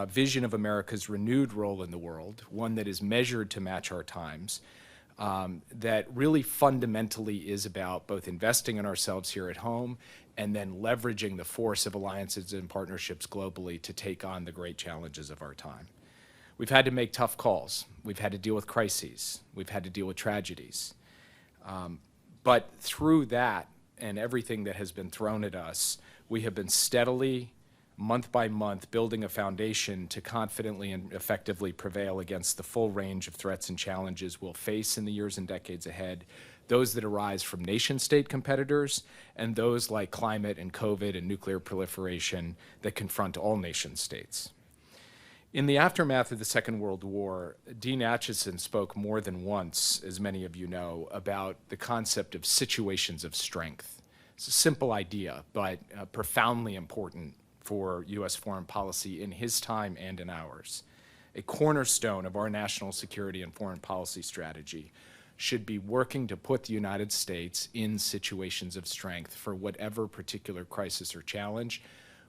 vision of America's renewed role in the world, one that is measured to match our times, that really fundamentally is about both investing in ourselves here at home and then leveraging the force of alliances and partnerships globally to take on the great challenges of our time. We've had to make tough calls. We've had to deal with crises. We've had to deal with tragedies. But through that and everything that has been thrown at us, we have been steadily, month by month, building a foundation to confidently and effectively prevail against the full range of threats and challenges we'll face in the years and decades ahead, those that arise from nation-state competitors and those like climate and COVID and nuclear proliferation that confront all nation-states. In the aftermath of the Second World War, Dean Acheson spoke more than once, as many of you know, about the concept of situations of strength. It's a simple idea, but profoundly important for U.S. foreign policy in his time and in ours. A cornerstone of our national security and foreign policy strategy should be working to put the United States in situations of strength for whatever particular crisis or challenge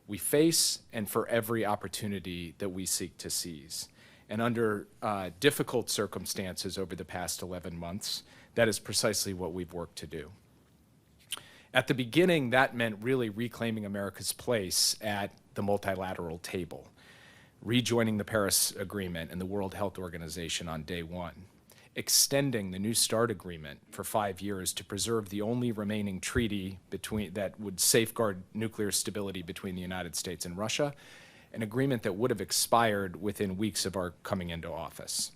we face and for every opportunity that we seek to seize. And under difficult circumstances over the past 11 months, that is precisely what we've worked to do. At the beginning, that meant really reclaiming America's place at the multilateral table, rejoining the Paris Agreement and the World Health Organization on day one, extending the New START agreement for 5 years to preserve the only remaining treaty that would safeguard nuclear stability between the United States and Russia, an agreement that would have expired within weeks of our coming into office.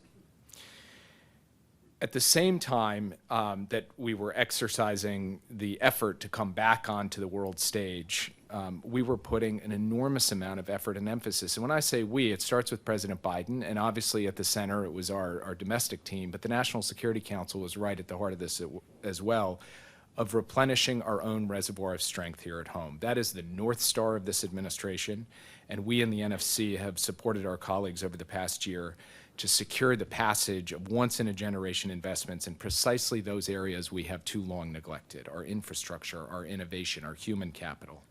At the same time that we were exercising the effort to come back onto the world stage, we were putting an enormous amount of effort and emphasis. And when I say we, it starts with President Biden, and obviously at the center it was our domestic team, but the National Security Council was right at the heart of this as well, of replenishing our own reservoir of strength here at home. That is the North Star of this administration, and we in the NFC have supported our colleagues over the past year to secure the passage of once-in-a-generation investments in precisely those areas we have too long neglected: our infrastructure, our innovation, our human capital,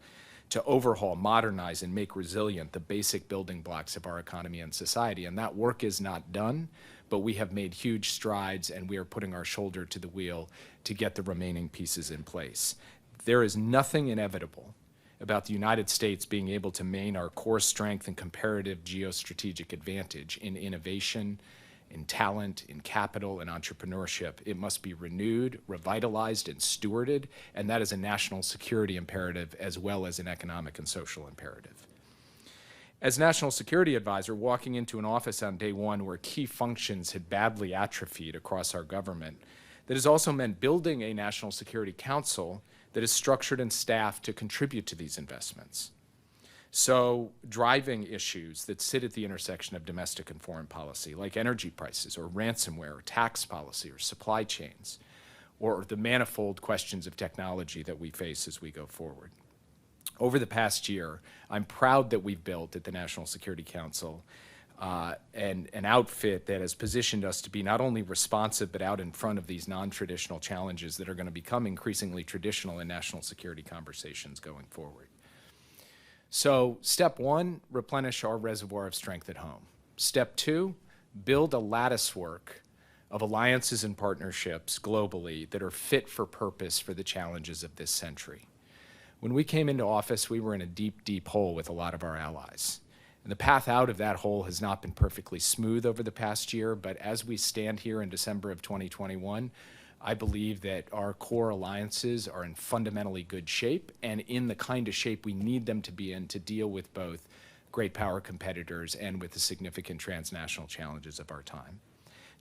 to overhaul, modernize, and make resilient the basic building blocks of our economy and society. And that work is not done, but we have made huge strides, and we are putting our shoulder to the wheel to get the remaining pieces in place. There is nothing inevitable about the United States being able to maintain our core strength and comparative geostrategic advantage in innovation, in talent, in capital, and entrepreneurship. It must be renewed, revitalized, and stewarded, and that is a national security imperative as well as an economic and social imperative. As National Security Advisor, walking into an office on day one where key functions had badly atrophied across our government, that has also meant building a National Security Council that is structured and staffed to contribute to these investments. So driving issues that sit at the intersection of domestic and foreign policy, like energy prices or ransomware or tax policy or supply chains, or the manifold questions of technology that we face as we go forward. Over the past year, I'm proud that we've built at the National Security Council an outfit that has positioned us to be not only responsive, but out in front of these non-traditional challenges that are going to become increasingly traditional in national security conversations going forward. So step one, replenish our reservoir of strength at home. Step two, build a lattice work of alliances and partnerships globally that are fit for purpose for the challenges of this century. When we came into office, we were in a deep, deep hole with a lot of our allies. And the path out of that hole has not been perfectly smooth over the past year, but as we stand here in December of 2021, I believe that our core alliances are in fundamentally good shape and in the kind of shape we need them to be in to deal with both great power competitors and with the significant transnational challenges of our time.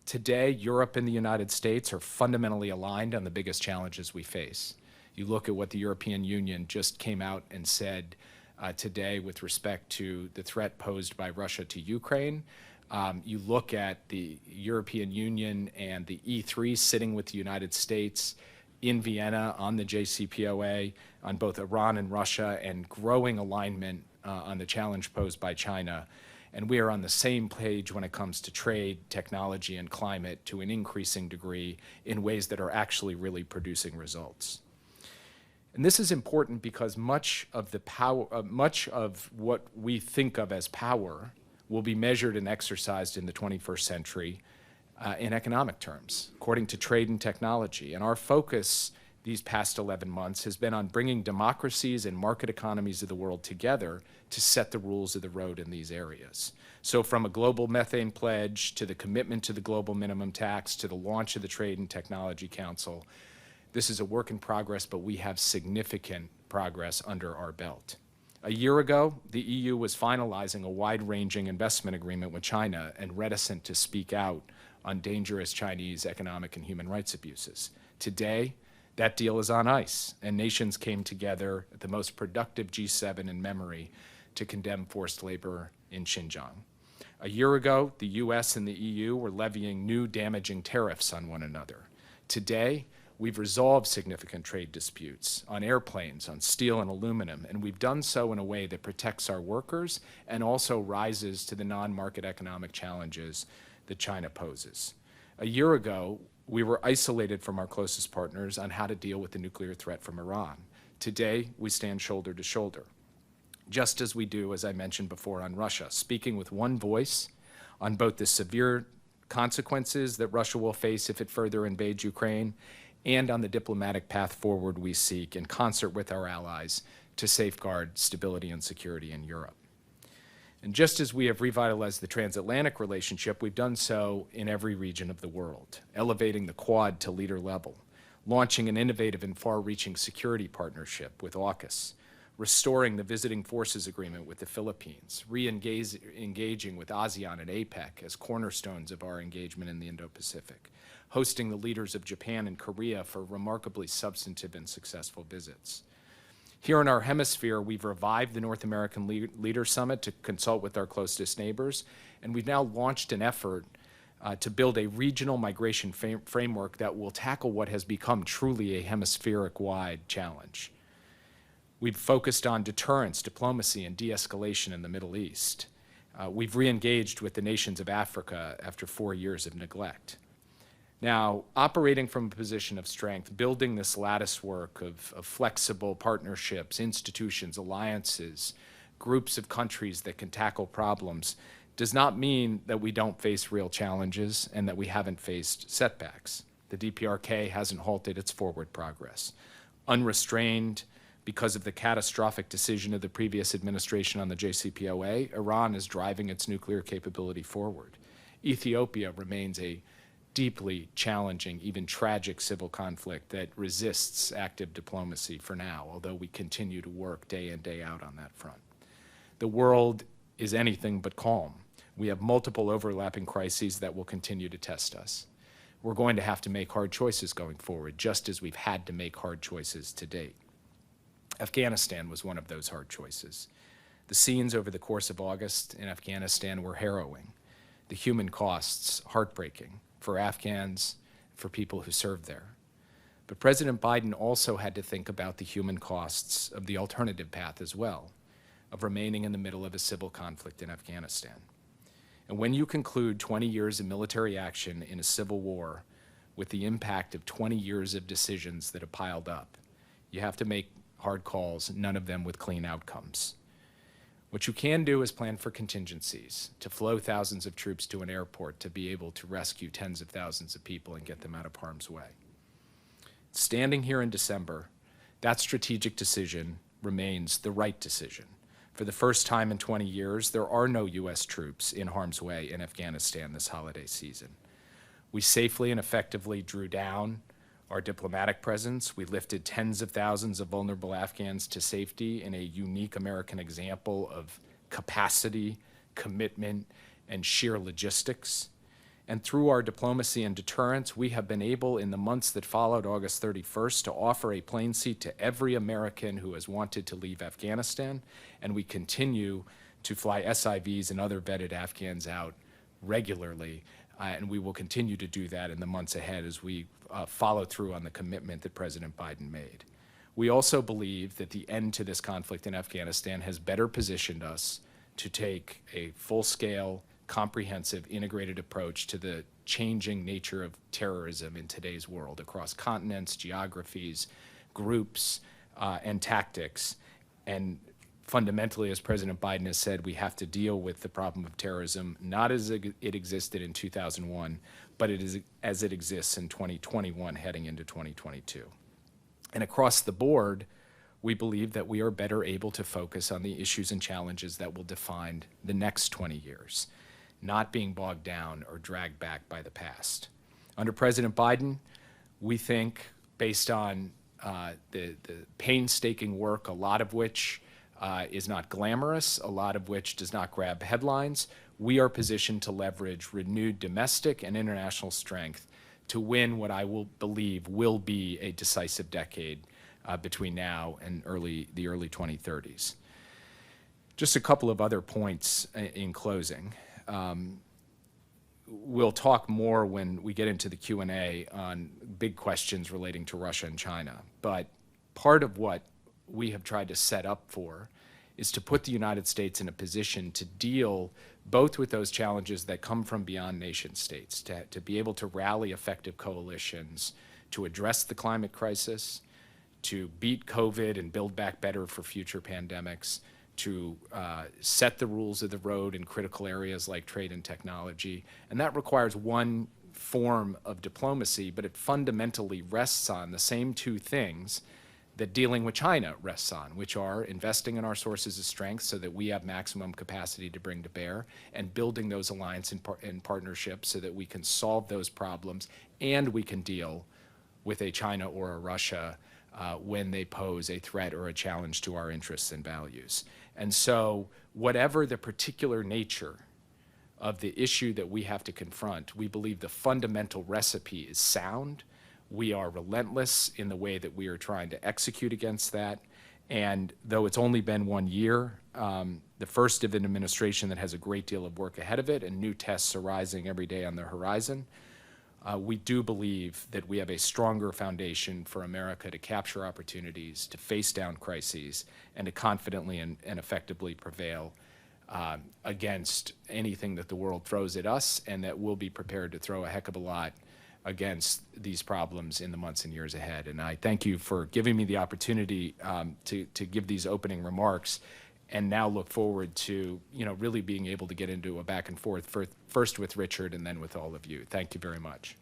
Today, Europe and the United States are fundamentally aligned on the biggest challenges we face. You look at what the European Union just came out and said today with respect to the threat posed by Russia to Ukraine. You look at the European Union and the E3 sitting with the United States in Vienna on the JCPOA, on both Iran and Russia, and growing alignment on the challenge posed by China. And we are on the same page when it comes to trade, technology, and climate to an increasing degree in ways that are actually really producing results. And this is important because much of what we think of as power, will be measured and exercised in the 21st century in economic terms, according to trade and technology. And our focus these past 11 months has been on bringing democracies and market economies of the world together to set the rules of the road in these areas. So from a global methane pledge to the commitment to the global minimum tax to the launch of the Trade and Technology Council, this is a work in progress, but we have significant progress under our belt. A year ago, the EU was finalizing a wide-ranging investment agreement with China and reticent to speak out on dangerous Chinese economic and human rights abuses. Today, that deal is on ice, and nations came together at the most productive G7 in memory to condemn forced labor in Xinjiang. A year ago, the US and the EU were levying new damaging tariffs on one another. Today, we've resolved significant trade disputes on airplanes, on steel and aluminum, and we've done so in a way that protects our workers and also rises to the non-market economic challenges that China poses. A year ago, we were isolated from our closest partners on how to deal with the nuclear threat from Iran. Today, we stand shoulder to shoulder, just as we do, as I mentioned before, on Russia, speaking with one voice on both the severe consequences that Russia will face if it further invades Ukraine and on the diplomatic path forward we seek in concert with our allies to safeguard stability and security in Europe. And just as we have revitalized the transatlantic relationship, we've done so in every region of the world, elevating the Quad to leader level, launching an innovative and far-reaching security partnership with AUKUS, restoring the Visiting Forces Agreement with the Philippines, re-engaging with ASEAN and APEC as cornerstones of our engagement in the Indo-Pacific, hosting the leaders of Japan and Korea for remarkably substantive and successful visits. Here in our hemisphere, we've revived the North American Leader Summit to consult with our closest neighbors, and we've now launched an effort to build a regional migration framework that will tackle what has become truly a hemispheric-wide challenge. We've focused on deterrence, diplomacy, and de-escalation in the Middle East. We've re-engaged with the nations of Africa after 4 years of neglect. Now, operating from a position of strength, building this lattice work of flexible partnerships, institutions, alliances, groups of countries that can tackle problems, does not mean that we don't face real challenges and that we haven't faced setbacks. The DPRK hasn't halted its forward progress. Unrestrained because of the catastrophic decision of the previous administration on the JCPOA, Iran is driving its nuclear capability forward. Ethiopia remains a deeply challenging, even tragic civil conflict that resists active diplomacy for now, although we continue to work day in, day out on that front. The world is anything but calm. We have multiple overlapping crises that will continue to test us. We're going to have to make hard choices going forward, just as we've had to make hard choices to date. Afghanistan was one of those hard choices. The scenes over the course of August in Afghanistan were harrowing. The human costs, heartbreaking for Afghans, for people who served there. But President Biden also had to think about the human costs of the alternative path as well, of remaining in the middle of a civil conflict in Afghanistan. And when you conclude 20 years of military action in a civil war with the impact of 20 years of decisions that have piled up, you have to make hard calls, none of them with clean outcomes. What you can do is plan for contingencies, to flow thousands of troops to an airport to be able to rescue tens of thousands of people and get them out of harm's way. Standing here in December, that strategic decision remains the right decision. For the first time in 20 years, there are no U.S. troops in harm's way in Afghanistan this holiday season. We safely and effectively drew down our diplomatic presence. We lifted tens of thousands of vulnerable Afghans to safety in a unique American example of capacity, commitment, and sheer logistics. And through our diplomacy and deterrence, we have been able, in the months that followed August 31st, to offer a plane seat to every American who has wanted to leave Afghanistan, and we continue to fly SIVs and other vetted Afghans out regularly, and we will continue to do that in the months ahead as we follow through on the commitment that President Biden made. We also believe that the end to this conflict in Afghanistan has better positioned us to take a full-scale, comprehensive, integrated approach to the changing nature of terrorism in today's world across continents, geographies, groups, and tactics, and fundamentally, as President Biden has said, we have to deal with the problem of terrorism, not as it existed in 2001, but as it exists in 2021 heading into 2022. And across the board, we believe that we are better able to focus on the issues and challenges that will define the next 20 years, not being bogged down or dragged back by the past. Under President Biden, we think, based on the painstaking work, a lot of which is not glamorous, a lot of which does not grab headlines, we are positioned to leverage renewed domestic and international strength to win what I will believe will be a decisive decade between now and the early 2030s. Just a couple of other points in closing. We'll talk more when we get into the Q&A on big questions relating to Russia and China. But part of what we have tried to set up for is to put the United States in a position to deal both with those challenges that come from beyond nation states, to be able to rally effective coalitions, to address the climate crisis, to beat COVID and build back better for future pandemics, to set the rules of the road in critical areas like trade and technology. And that requires one form of diplomacy, but it fundamentally rests on the same two things that dealing with China rests on, which are investing in our sources of strength so that we have maximum capacity to bring to bear, and building those alliances and partnerships so that we can solve those problems and we can deal with a China or a Russia when they pose a threat or a challenge to our interests and values. And so whatever the particular nature of the issue that we have to confront, we believe the fundamental recipe is sound. We are relentless in the way that we are trying to execute against that. And though it's only been 1 year, the first of an administration that has a great deal of work ahead of it and new tests are rising every day on the horizon, we do believe that we have a stronger foundation for America to capture opportunities, to face down crises, and to confidently and effectively prevail against anything that the world throws at us, and that we'll be prepared to throw a heck of a lot against these problems in the months and years ahead. And I thank you for giving me the opportunity to give these opening remarks, and now look forward to really being able to get into a back and forth, first with Richard and then with all of you. Thank you very much.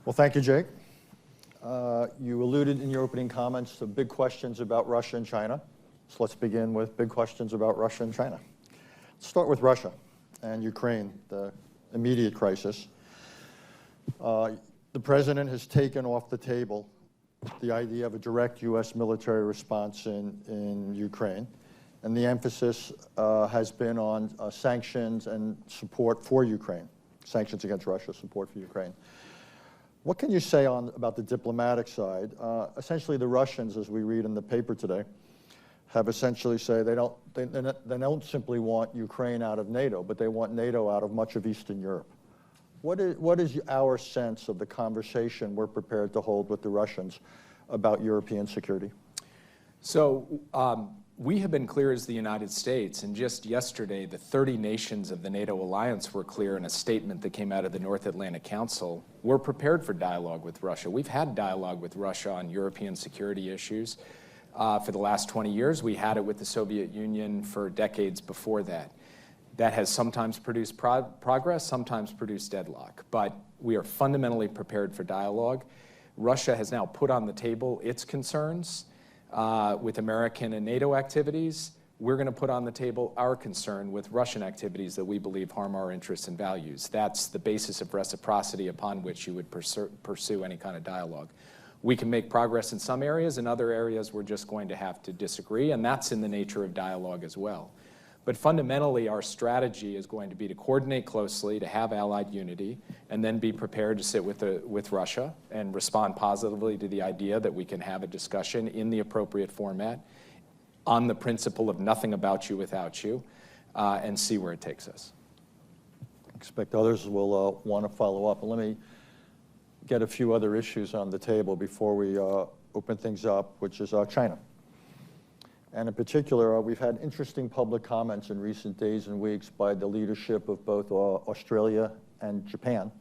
Well, thank you, Jake. You alluded in your opening comments to big questions about Russia and China. So let's begin with big questions about Russia and China. Let's start with Russia and Ukraine, the immediate crisis. The president has taken off the table the idea of a direct U.S. military response in Ukraine, and the emphasis has been on sanctions and support for Ukraine, sanctions against Russia, support for Ukraine. What can you say about the diplomatic side? Essentially, the Russians, as we read in the paper today, have essentially said they don't simply want Ukraine out of NATO, but they want NATO out of much of Eastern Europe. What is our sense of the conversation we're prepared to hold with the Russians about European security? So we have been clear as the United States, and just yesterday the 30 nations of the NATO alliance were clear in a statement that came out of the North Atlantic Council. We're prepared for dialogue with Russia. We've had dialogue with Russia on European security issues for the last 20 years. We had it with the Soviet Union for decades before that. That has sometimes produced progress, sometimes produced deadlock, but we are fundamentally prepared for dialogue. Russia has now put on the table its concerns with American and NATO activities. We're going to put on the table our concern with Russian activities that we believe harm our interests and values. That's the basis of reciprocity upon which you would pursue any kind of dialogue. We can make progress in some areas. In other areas, we're just going to have to disagree, and that's in the nature of dialogue as well. But fundamentally, our strategy is going to be to coordinate closely, to have allied unity, and then be prepared to sit with Russia and respond positively to the idea that we can have a discussion in the appropriate format on the principle of nothing about you without you, and see where it takes us. I expect others will want to follow up. Let me get a few other issues on the table before we open things up, which is China. And in particular, we've had interesting public comments in recent days and weeks by the leadership of both Australia and Japan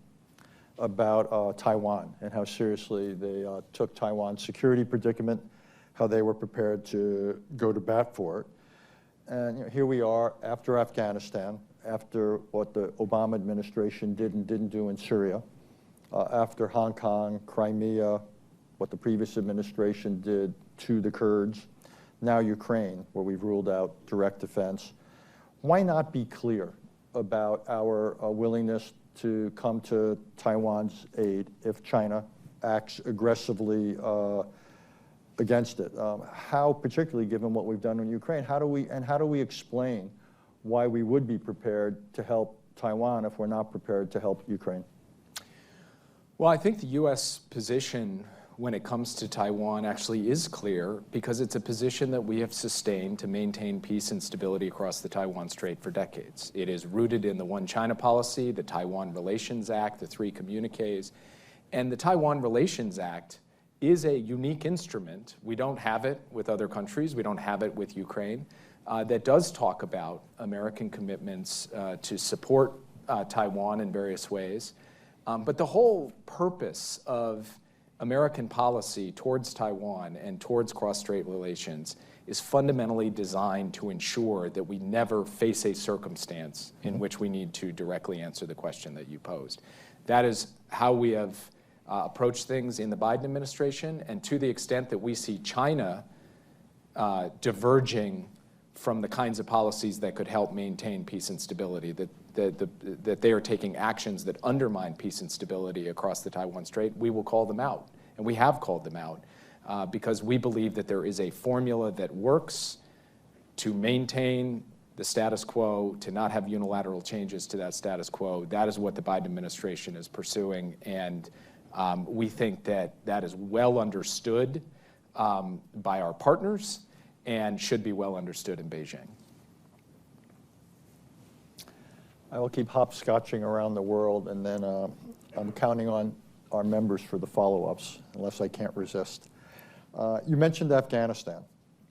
about Taiwan and how seriously they took Taiwan's security predicament, how they were prepared to go to bat for it. And here we are after Afghanistan, after what the Obama administration did and didn't do in Syria, after Hong Kong, Crimea, what the previous administration did to the Kurds, now Ukraine, where we've ruled out direct defense. Why not be clear about our willingness to come to Taiwan's aid if China acts aggressively against it? How, particularly given what we've done in Ukraine, how do we explain why we would be prepared to help Taiwan if we're not prepared to help Ukraine? Well, I think the U.S. position when it comes to Taiwan actually is clear because it's a position that we have sustained to maintain peace and stability across the Taiwan Strait for decades. It is rooted in the One China policy, the Taiwan Relations Act, the 3 communiques, and the Taiwan Relations Act is a unique instrument. We don't have it with other countries. We don't have it with Ukraine. That does talk about American commitments to support Taiwan in various ways. But the whole purpose of American policy towards Taiwan and towards cross-strait relations is fundamentally designed to ensure that we never face a circumstance in which we need to directly answer the question that you posed. That is how we have approached things in the Biden administration, and to the extent that we see China diverging from the kinds of policies that could help maintain peace and stability, that they are taking actions that undermine peace and stability across the Taiwan Strait, we will call them out. And we have called them out because we believe that there is a formula that works to maintain the status quo, to not have unilateral changes to that status quo. That is what the Biden administration is pursuing. And we think that that is well understood by our partners and should be well understood in Beijing. I will keep hopscotching around the world, and then I'm counting on our members for the follow-ups, unless I can't resist. You mentioned Afghanistan,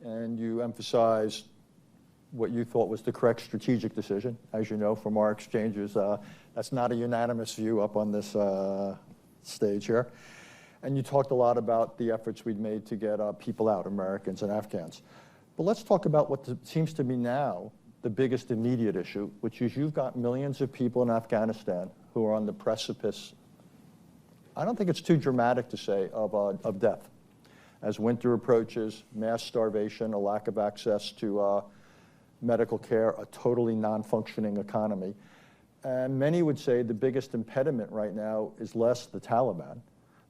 and you emphasized what you thought was the correct strategic decision. As you know from our exchanges, that's not a unanimous view up on this stage here. And you talked a lot about the efforts we'd made to get people out, Americans and Afghans. But let's talk about what seems to be now the biggest immediate issue, which is you've got millions of people in Afghanistan who are on the precipice, I don't think it's too dramatic to say, of death. As winter approaches, mass starvation, a lack of access to medical care, a totally non-functioning economy. And many would say the biggest impediment right now is less the Taliban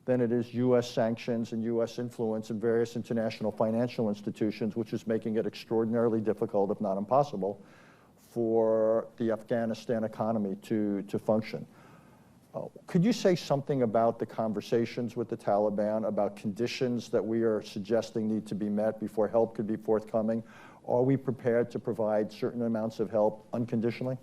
than it is U.S. sanctions and U.S. influence in various international financial institutions, which is making it extraordinarily difficult, if not impossible, for the Afghanistan economy to function. Could you say something about the conversations with the Taliban, about conditions that we are suggesting need to be met before help could be forthcoming? Are we prepared to provide certain amounts of help unconditionally?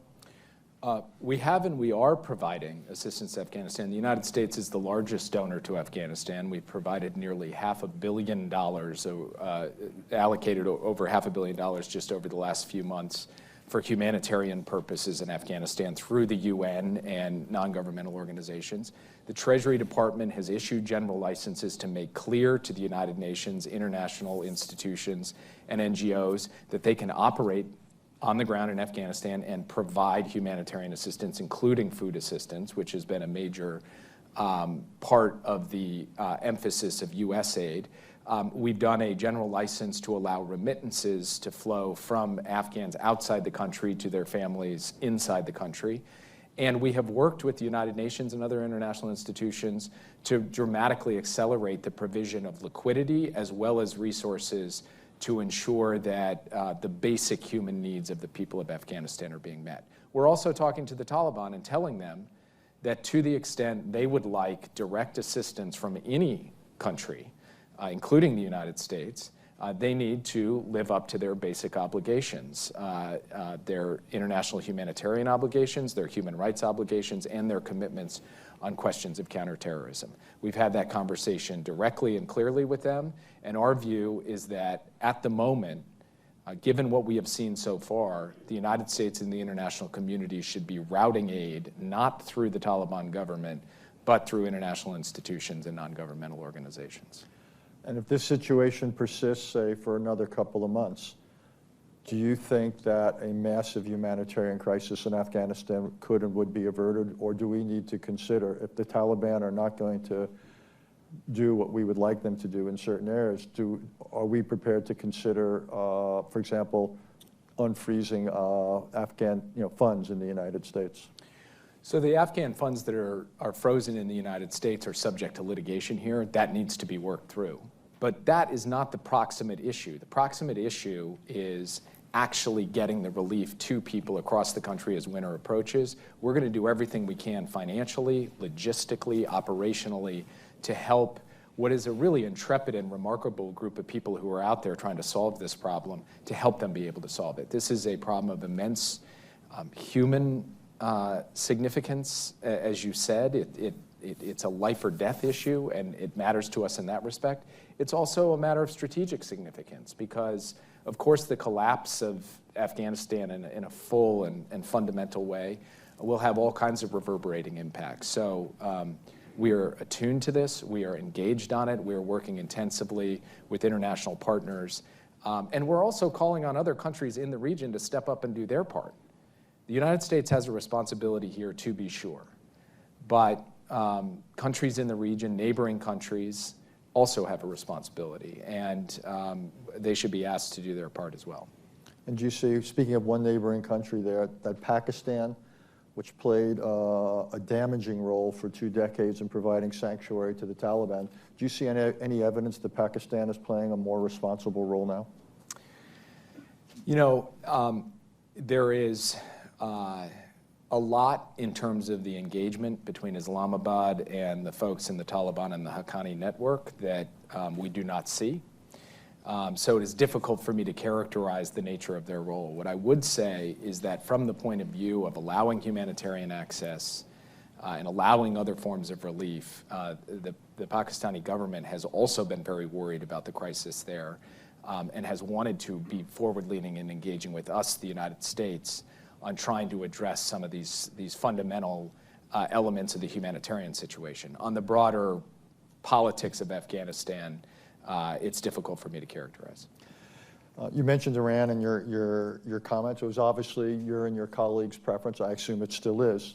We have and we are providing assistance to Afghanistan. The United States is the largest donor to Afghanistan. We've provided nearly $500 million, allocated over $500 million just over the last few months for humanitarian purposes in Afghanistan through the UN and non-governmental organizations. The Treasury Department has issued general licenses to make clear to the United Nations, international institutions, and NGOs that they can operate on the ground in Afghanistan and provide humanitarian assistance, including food assistance, which has been a major part of the emphasis of U.S. aid. We've done a general license to allow remittances to flow from Afghans outside the country to their families inside the country. And we have worked with the United Nations and other international institutions to dramatically accelerate the provision of liquidity as well as resources to ensure that the basic human needs of the people of Afghanistan are being met. We're also talking to the Taliban and telling them that to the extent they would like direct assistance from any country, including the United States, they need to live up to their basic obligations, their international humanitarian obligations, their human rights obligations, and their commitments on questions of counterterrorism. We've had that conversation directly and clearly with them, and our view is that at the moment, Given what we have seen so far, the United States and the international community should be routing aid not through the Taliban government, but through international institutions and non-governmental organizations. And if this situation persists, say, for another couple of months, do you think that a massive humanitarian crisis in Afghanistan could and would be averted, or do we need to consider, if the Taliban are not going to do what we would like them to do in certain areas, are we prepared to consider, for example, unfreezing Afghan funds in the United States? So the Afghan funds that are frozen in the United States are subject to litigation here. That needs to be worked through. But that is not the proximate issue. The proximate issue is actually getting the relief to people across the country as winter approaches. We're going to do everything we can financially, logistically, operationally to help what is a really intrepid and remarkable group of people who are out there trying to solve this problem, to help them be able to solve it. This is a problem of immense human significance, as you said. It's a life or death issue, and it matters to us in that respect. It's also a matter of strategic significance because, of course, the collapse of Afghanistan in a full and fundamental way will have all kinds of reverberating impacts. So we are attuned to this. We are engaged on it. We are working intensively with international partners. And we're also calling on other countries in the region to step up and do their part. The United States has a responsibility here, to be sure. But countries in the region, neighboring countries, also have a responsibility. And they should be asked to do their part as well. And do you see, speaking of one neighboring country there, that Pakistan, which played a damaging role for 2 decades in providing sanctuary to the Taliban, do you see any evidence that Pakistan is playing a more responsible role now? You know, there is a lot in terms of the engagement between Islamabad and the folks in the Taliban and the Haqqani network that we do not see. So it is difficult for me to characterize the nature of their role. What I would say is that from the point of view of allowing humanitarian access and allowing other forms of relief, the Pakistani government has also been very worried about the crisis there and has wanted to be forward-leaning and engaging with us, the United States, on trying to address some of these fundamental elements of the humanitarian situation. On the broader politics of Afghanistan, it's difficult for me to characterize. You mentioned Iran in your comments. It was obviously your and your colleagues' preference, I assume it still is,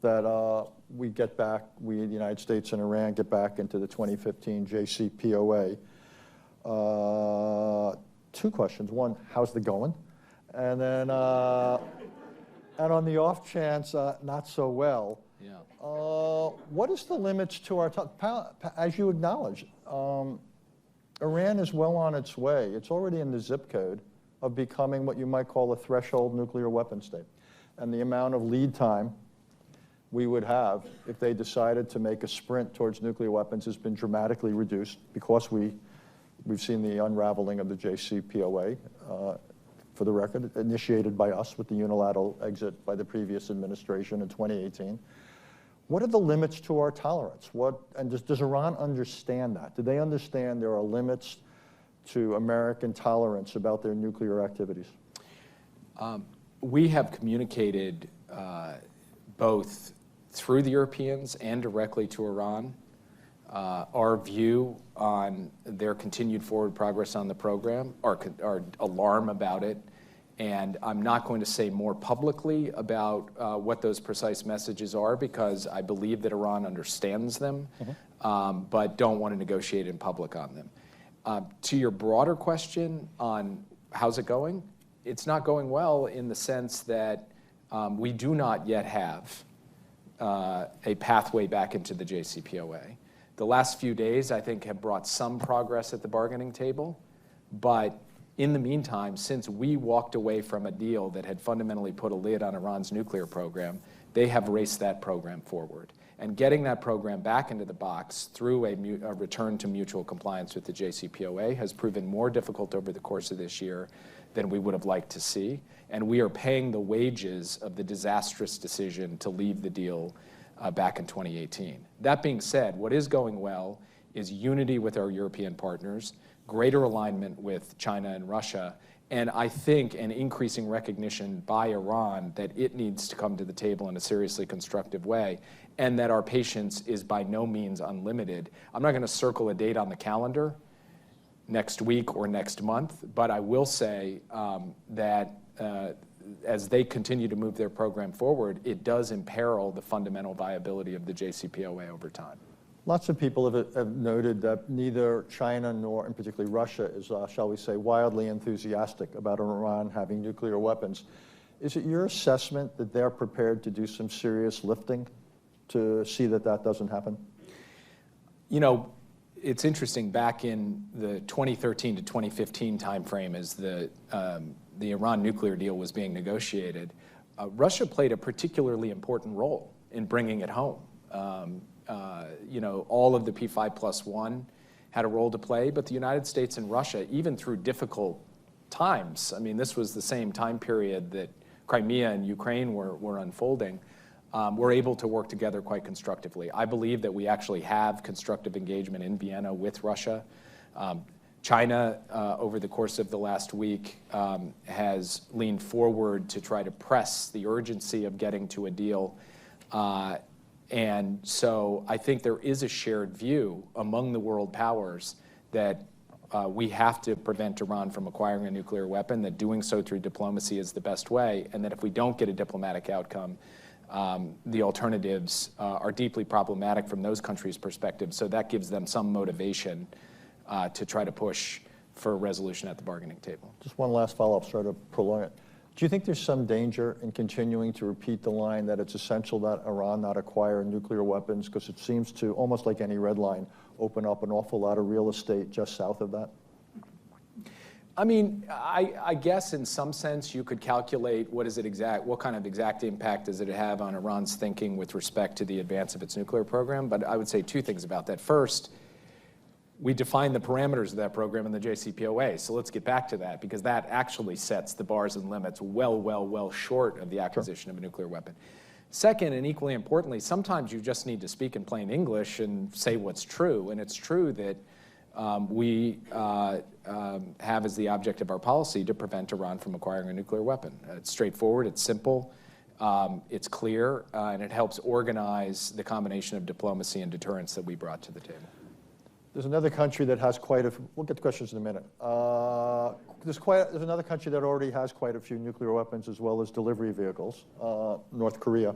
that we get back, we, the United States and Iran, get back into the 2015 JCPOA. 2 questions. One, how's the going? And then, and on the off chance, not so well, Yeah. what is the limits to our, as you acknowledge, Iran is well on its way. It's already in the zip code of becoming what you might call a threshold nuclear weapon state. And the amount of lead time we would have if they decided to make a sprint towards nuclear weapons has been dramatically reduced because we've seen the unraveling of the JCPOA, for the record, initiated by us with the unilateral exit by the previous administration in 2018. What are the limits to our tolerance? And does Iran understand that? Do they understand there are limits to American tolerance about their nuclear activities? We have communicated both through the Europeans and directly to Iran our view on their continued forward progress on the program, our alarm about it. And I'm not going to say more publicly about what those precise messages are because I believe that Iran understands them, but don't want to negotiate in public on them. To your broader question on how's it going, it's not going well in the sense that we do not yet have a pathway back into the JCPOA. The last few days, I think, have brought some progress at the bargaining table, but in the meantime, since we walked away from a deal that had fundamentally put a lid on Iran's nuclear program, they have raced that program forward. And getting that program back into the box through a return to mutual compliance with the JCPOA has proven more difficult over the course of this year than we would have liked to see. And we are paying the wages of the disastrous decision to leave the deal back in 2018. That being said, what is going well is unity with our European partners, greater alignment with China and Russia, And I think an increasing recognition by Iran that it needs to come to the table in a seriously constructive way, and that our patience is by no means unlimited. I'm not going to circle a date on the calendar next week or next month, but I will say that as they continue to move their program forward, it does imperil the fundamental viability of the JCPOA over time. Lots of people have noted that neither China nor, in particularly Russia, is, shall we say, wildly enthusiastic about Iran having nuclear weapons. Is it your assessment that they're prepared to do some serious lifting to see that that doesn't happen? You know, it's interesting. Back in the 2013 to 2015 timeframe, as the Iran nuclear deal was being negotiated, Russia played a particularly important role in bringing it home. You know, all of the P5+1 had a role to play, but the United States and Russia, even through difficult times, I mean, this was the same time period that Crimea and Ukraine were unfolding, were able to work together quite constructively. I believe that we actually have constructive engagement in Vienna with Russia. China, over the course of the last week, has leaned forward to try to press the urgency of getting to a deal. And so I think there is a shared view among the world powers that we have to prevent Iran from acquiring a nuclear weapon, that doing so through diplomacy is the best way, and that if we don't get a diplomatic outcome, the alternatives are deeply problematic from those countries' perspective. So that gives them some motivation to try to push for a resolution at the bargaining table. Just one last follow-up, sorry to prolong it. Do you think there's some danger in continuing to repeat the line that it's essential that Iran not acquire nuclear weapons, because it seems to, almost like any red line, open up an awful lot of real estate just south of that? I mean, I guess in some sense you could calculate what kind of exact impact does it have on Iran's thinking with respect to the advance of its nuclear program. But I would say two things about that. First, we define the parameters of that program in the JCPOA. So let's get back to that, because that actually sets the bars and limits well short of the acquisition of a nuclear weapon. Second, and equally importantly, sometimes you just need to speak in plain English and say what's true. And it's true that we have as the object of our policy to prevent Iran from acquiring a nuclear weapon. It's straightforward, it's simple, it's clear, and it helps organize the combination of diplomacy and deterrence that we brought to the table. There's another country that has quite a few, we'll get to questions in a minute. There's another country that already has quite a few nuclear weapons as well as delivery vehicles, North Korea.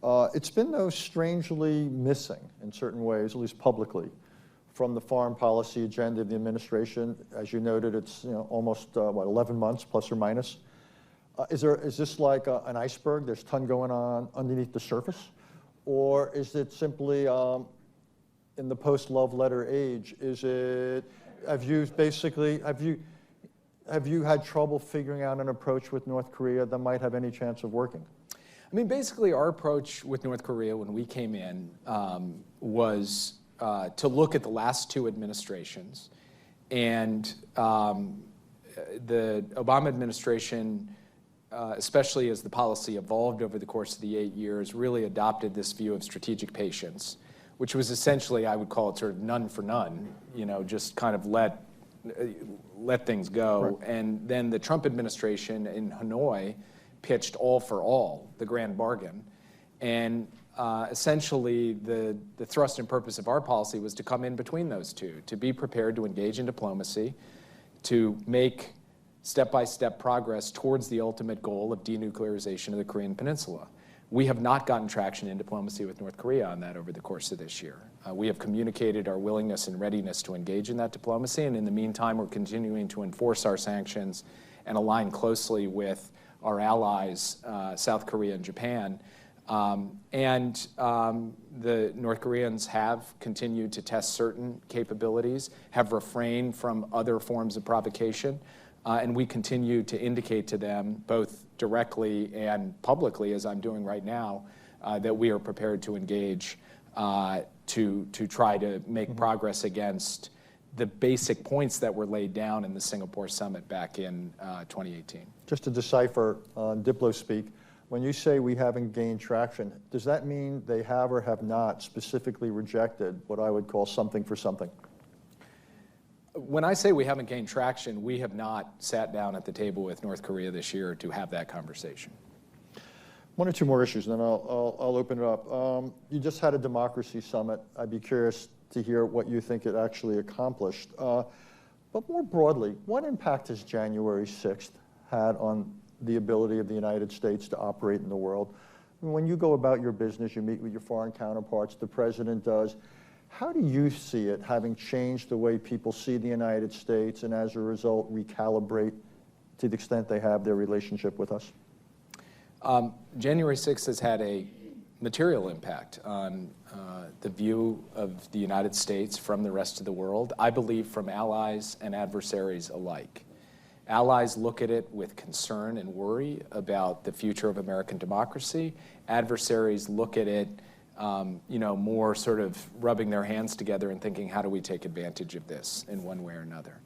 It's been, though, strangely missing in certain ways, at least publicly, from the foreign policy agenda of the administration. As you noted, it's almost, 11 months, plus or minus. Is this like an iceberg? There's a ton going on underneath the surface? Or is it simply, in the post-love letter age, have you had trouble figuring out an approach with North Korea that might have any chance of working? I mean, basically, our approach with North Korea when we came in was to look at the last two administrations. And the Obama administration, especially as the policy evolved over the course of the 8 years, really adopted this view of strategic patience, which was essentially, I would call it sort of none for none, just kind of let things go. Right. And then the Trump administration in Hanoi pitched all for all, the grand bargain. And essentially, the thrust and purpose of our policy was to come in between those two, to be prepared to engage in diplomacy, to make step-by-step progress towards the ultimate goal of denuclearization of the Korean Peninsula. We have not gotten traction in diplomacy with North Korea on that over the course of this year. We have communicated our willingness and readiness to engage in that diplomacy, and in the meantime, we're continuing to enforce our sanctions and align closely with our allies, South Korea and Japan. The North Koreans have continued to test certain capabilities, have refrained from other forms of provocation, and we continue to indicate to them, both directly and publicly, as I'm doing right now, that we are prepared to engage to try to make progress against the basic points that were laid down in the Singapore summit back in 2018. Just to decipher Diplo speak, when you say we haven't gained traction, does that mean they have or have not specifically rejected what I would call something for something? When I say we haven't gained traction, we have not sat down at the table with North Korea this year to have that conversation. One or two more issues, and then I'll open it up. You just had a democracy summit. I'd be curious to hear what you think it actually accomplished. But more broadly, what impact has January 6th had on the ability of the United States to operate in the world? When you go about your business, you meet with your foreign counterparts, the president does. How do you see it having changed the way people see the United States and as a result recalibrate to the extent they have their relationship with us? January 6th has had a material impact on the view of the United States from the rest of the world, I believe from allies and adversaries alike. Allies look at it with concern and worry about the future of American democracy. Adversaries look at it more sort of rubbing their hands together and thinking, how do we take advantage of this in one way or another?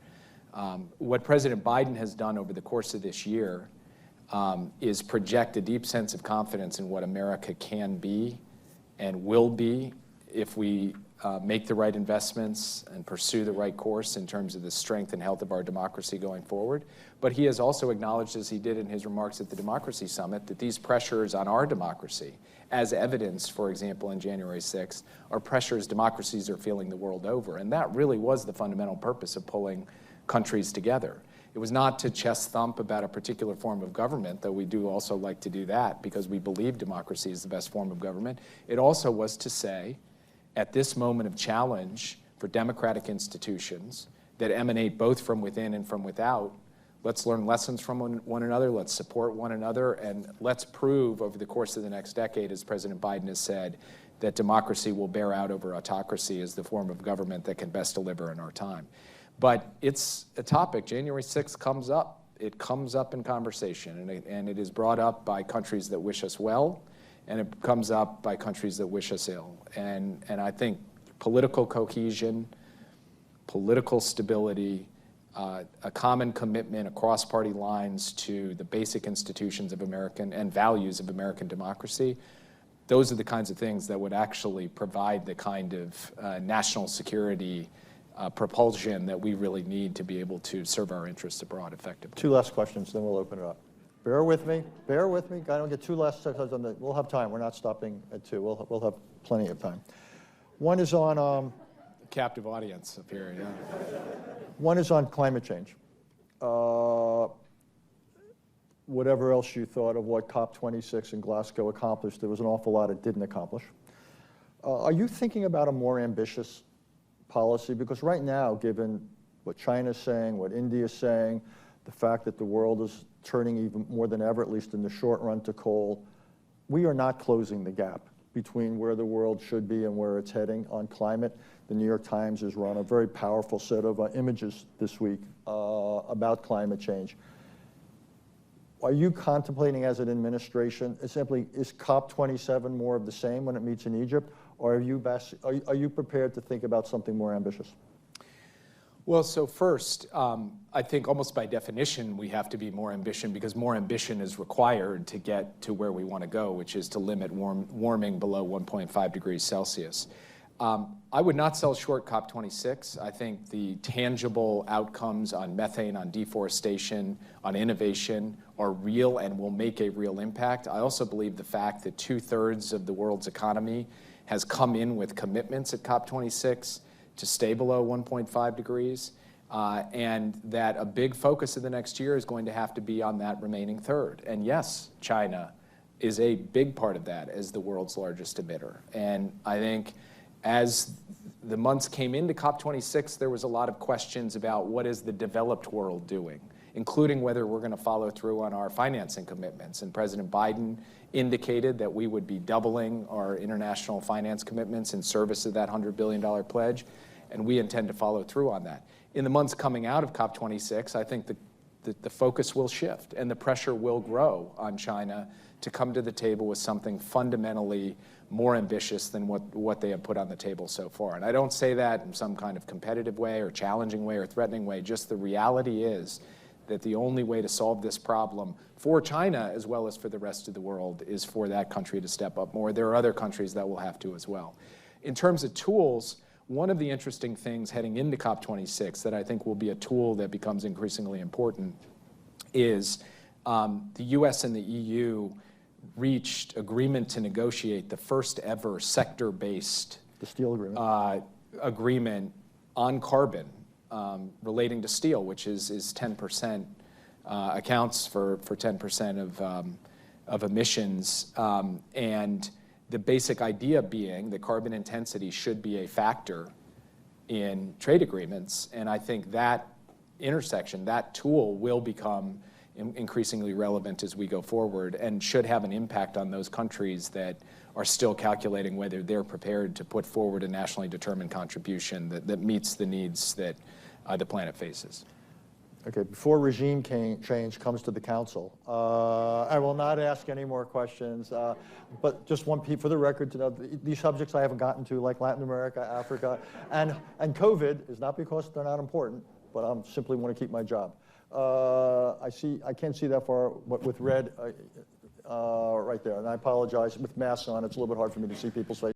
What President Biden has done over the course of this year is project a deep sense of confidence in what America can be and will be if we make the right investments and pursue the right course in terms of the strength and health of our democracy going forward. But he has also acknowledged, as he did in his remarks at the Democracy Summit, that these pressures on our democracy, as evidenced, for example, in January 6th, are pressures democracies are feeling the world over. And that really was the fundamental purpose of pulling countries together. It was not to chest thump about a particular form of government, though we do also like to do that because we believe democracy is the best form of government. It also was to say, at this moment of challenge for democratic institutions that emanate both from within and from without, let's learn lessons from one another, let's support one another, and let's prove over the course of the next decade, as President Biden has said, that democracy will bear out over autocracy as the form of government that can best deliver in our time. But it's a topic. January 6th comes up. It comes up in conversation, and it is brought up by countries that wish us well, and it comes up by countries that wish us ill. And I think political cohesion, political stability, a common commitment across party lines to the basic institutions of American and values of American democracy, those are the kinds of things that would actually provide the kind of national security propulsion that we really need to be able to serve our interests abroad effectively. Two last questions, then we'll open it up. Bear with me. Bear with me. I don't get two last seconds on the. We'll have time. We're not stopping at 2. We'll have plenty of time. One is on captive audience up here. Yeah. One is on climate change. Whatever else you thought of what COP26 in Glasgow accomplished, there was an awful lot it didn't accomplish. Are you thinking about a more ambitious policy? Because right now, given what China's saying, what India's saying, the fact that the world is turning even more than ever, at least in the short run, to coal, we are not closing the gap between where the world should be and where it's heading on climate. The New York Times has run a very powerful set of images this week about climate change. Are you contemplating as an administration, simply, is COP27 more of the same when it meets in Egypt, or are you prepared to think about something more ambitious? Well, so first, I think almost by definition, we have to be more ambitious because more ambition is required to get to where we want to go, which is to limit warming below 1.5 degrees Celsius. I would not sell short COP26. I think the tangible outcomes on methane, on deforestation, on innovation are real and will make a real impact. I also believe the fact that 2/3 of the world's economy has come in with commitments at COP26 to stay below 1.5 degrees, and that a big focus of the next year is going to have to be on that remaining third. And yes, China is a big part of that as the world's largest emitter. And I think as the months came into COP26, there was a lot of questions about what is the developed world doing, including whether we're going to follow through on our financing commitments. And President Biden indicated that we would be doubling our international finance commitments in service of that $100 billion pledge, and we intend to follow through on that. In the months coming out of COP26, I think the focus will shift and the pressure will grow on China to come to the table with something fundamentally more ambitious than what they have put on the table so far. And I don't say that in some kind of competitive way or challenging way or threatening way, just the reality is that the only way to solve this problem for China as well as for the rest of the world is for that country to step up more. There are other countries that will have to as well. In terms of tools, one of the interesting things heading into COP26 that I think will be a tool that becomes increasingly important is the US and the EU reached agreement to negotiate the first ever sector-based The steel agreement. agreement on carbon relating to steel, which is 10%, accounts for 10% of emissions. And the basic idea being that carbon intensity should be a factor in trade agreements. And I think that intersection, that tool will become increasingly relevant as we go forward and should have an impact on those countries that are still calculating whether they're prepared to put forward a nationally determined contribution that meets the needs that the planet faces. Okay, before regime change comes to the council, I will not ask any more questions, but just one for the record to know, these subjects I haven't gotten to, like Latin America, Africa, and COVID is not because they're not important, but I simply want to keep my job. I can't see that far, but with red right there, and I apologize, with masks on, it's a little bit hard for me to see people's faces.